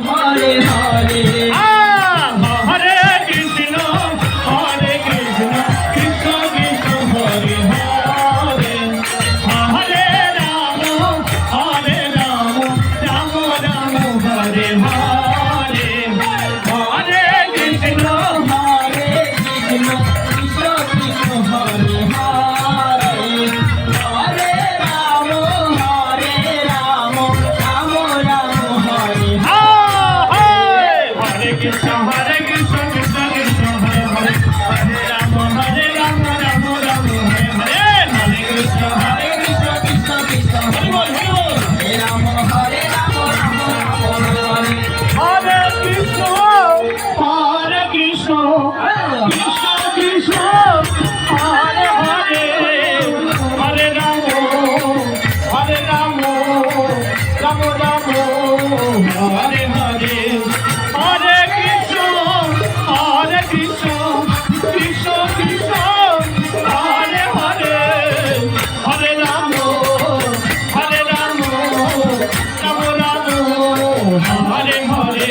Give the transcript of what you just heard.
Hare Hare Hare Krishna Krishna Krishna Hare Hare Hare Ram Ram Ram Hare Hare Hare Krishna Krishna Krishna Hare Hare Hare Ram Ram Ram Hare Hare Krishna Krishna Krishna Hare Hare Hare Ram Ram Ram Hare Hare Hare Krishna Krishna Krishna Hari বল হরে Ram Ram Hare Hare Krishna Krishna Krishna Hare Hare Hare Ram Ram Ram Hare Hare Hare Krishna Krishna Krishna Hare Hare Hare Ram Ram Ram Hare Hare